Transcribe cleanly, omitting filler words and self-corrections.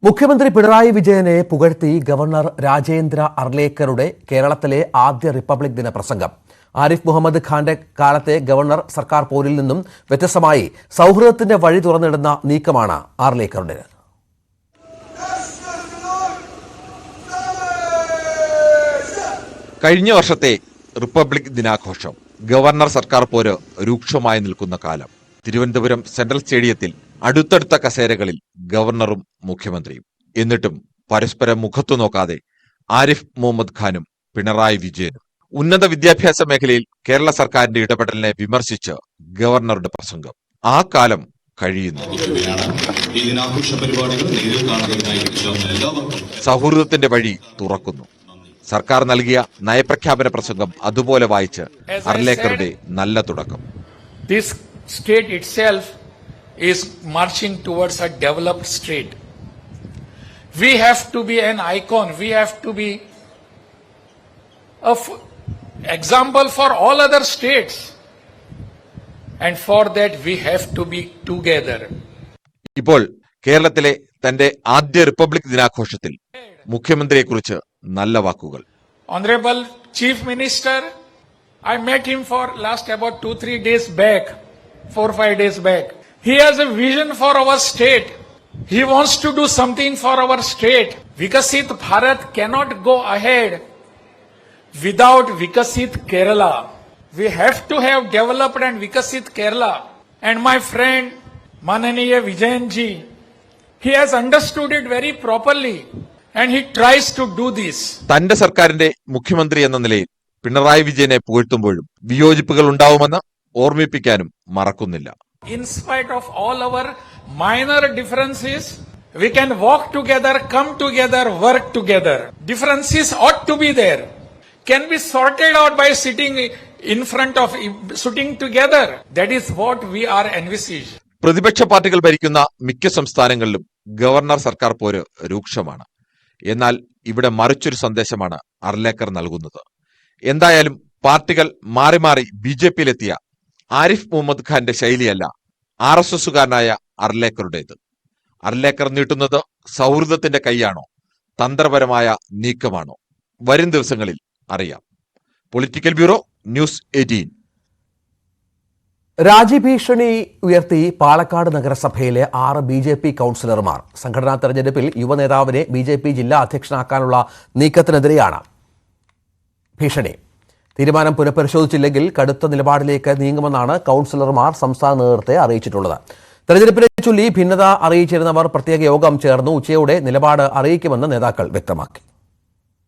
മുഖ്യമന്ത്രി പിണറായി വിജയനെ പുകഴ്ത്തി ഗവർണർ രാജേന്ദ്ര അർലേക്കറുടെ കേരളത്തിലെ ആദ്യ റിപ്പബ്ലിക് ദിന പ്രസംഗം. ആരിഫ് മുഹമ്മദ് ഖാന്റെ കാലത്തെ ഗവർണർ സർക്കാർ പോരിൽ നിന്നും വ്യത്യസ്തമായി സൗഹൃദത്തിന്റെ വഴി തുറന്നിടുന്ന നീക്കമാണ് അർലേക്കറുടേത്. കഴിഞ്ഞ വർഷത്തെ റിപ്പബ്ലിക് ദിനാഘോഷം ഗവർണർ സർക്കാർ പോര് രൂക്ഷമായി നിൽക്കുന്ന കാലം. തിരുവനന്തപുരം സെൻട്രൽ സ്റ്റേഡിയത്തിൽ അടുത്തടുത്ത കസേരകളിൽ ഗവർണറും മുഖ്യമന്ത്രിയും. എന്നിട്ടും പരസ്പരം മുഖത്തു നോക്കാതെ ആരിഫ് മുഹമ്മദ് ഖാനും പിണറായി വിജയനും. ഉന്നത വിദ്യാഭ്യാസ മേഖലയിൽ കേരള സർക്കാരിന്റെ ഇടപെടലിനെ വിമർശിച്ച് ഗവർണറുടെ പ്രസംഗം. ആ കാലം കഴിയുന്നു. സൗഹൃദത്തിന്റെ വഴി തുറക്കുന്നു. സർക്കാർ നൽകിയ നയപ്രഖ്യാപന പ്രസംഗം അതുപോലെ വായിച്ച് അർലേക്കറുടെ നല്ല തുടക്കം. This state itself is marching towards a developed state. We have to be an icon. We have to be an example for all other states. And for that we have to be together. ഇപ്പോൾ കേരളത്തിലെ തന്റെ ആദ്യ republic ദിനാഘോഷത്തിൽ മുഖ്യമന്ത്രിയെക്കുറിച്ച് നല്ല വാക്കുകൾ. Honorable Chief Minister, I met him for last about 2-3 days back, 4-5 days back. He has a vision for our state. He wants to do something for our state. Vikasit Bharat cannot go ahead without Vikasit Kerala. We have to have developed and Vikasit Kerala. And my friend Mananiya Vijayan ji, he has understood it very properly and he tries to do this. തന്റെ സർക്കാരിന്റെ മുഖ്യമന്ത്രി എന്ന നിലയിൽ പിണറായി വിജയനെ പുകഴ്ത്തുമ്പോഴും വിയോജിപ്പുകൾ ഉണ്ടാവുമെന്ന് ഓർമ്മിപ്പിക്കാനും മറക്കുന്നില്ല. In spite of all our minor differences, we can walk together, come together, work together. Differences ought to be there. Can be sorted out by sitting together. That is what we are envisaging. പ്രതിപക്ഷ പാർട്ടികൾ ഭരിക്കുന്ന മിക്ക സംസ്ഥാനങ്ങളിലും governor സർക്കാർ പോര് രൂക്ഷമാണ്. എന്നാൽ ഇവിടെ മറിച്ചൊരു സന്ദേശമാണ് അർലേക്കർ നൽകുന്നത്. എന്തായാലും പാർട്ടികൾ മാറി മാറി ബിജെപിയിലെത്തിയ ആരിഫ് മുഹമ്മദ് ഖാന്റെ ശൈലിയല്ല RSSകാരനായ അർലേക്കറുടേത്. അർലേക്കർ നീട്ടുന്നത് സൗഹൃദത്തിന്റെ കൈയാണോ, തന്ത്രപരമായ നീക്കമാണോ? വരും ദിവസങ്ങളിൽ അറിയാം. Political bureau, news 18. രാജ്യഭീഷണി ഉയർത്തി പാലക്കാട് നഗരസഭയിലെ 6 BJP കൌൺസിലർമാർ. സംഘടനാ തെരഞ്ഞെടുപ്പിൽ യുവനേതാവിനെ BJP ജില്ലാ അധ്യക്ഷനാക്കാനുള്ള നീക്കത്തിനെതിരെയാണ് ഭീഷണി. തീരുമാനം പുനഃപരിശോധിച്ചില്ലെങ്കിൽ കടുത്ത നിലപാടിലേക്ക് നീങ്ങുമെന്നാണ് കൌൺസിലർമാർ സംസ്ഥാന നേതൃത്വത്തെ അറിയിച്ചിട്ടുള്ളത്. തെരഞ്ഞെടുപ്പിനെ ചൊല്ലി ഭിന്നത അറിയിച്ചിരുന്നവർ പ്രത്യേക യോഗം ചേർന്നു ഉച്ചയോടെ നിലപാട് അറിയിക്കുമെന്ന് നേതാക്കൾ വ്യക്തമാക്കി.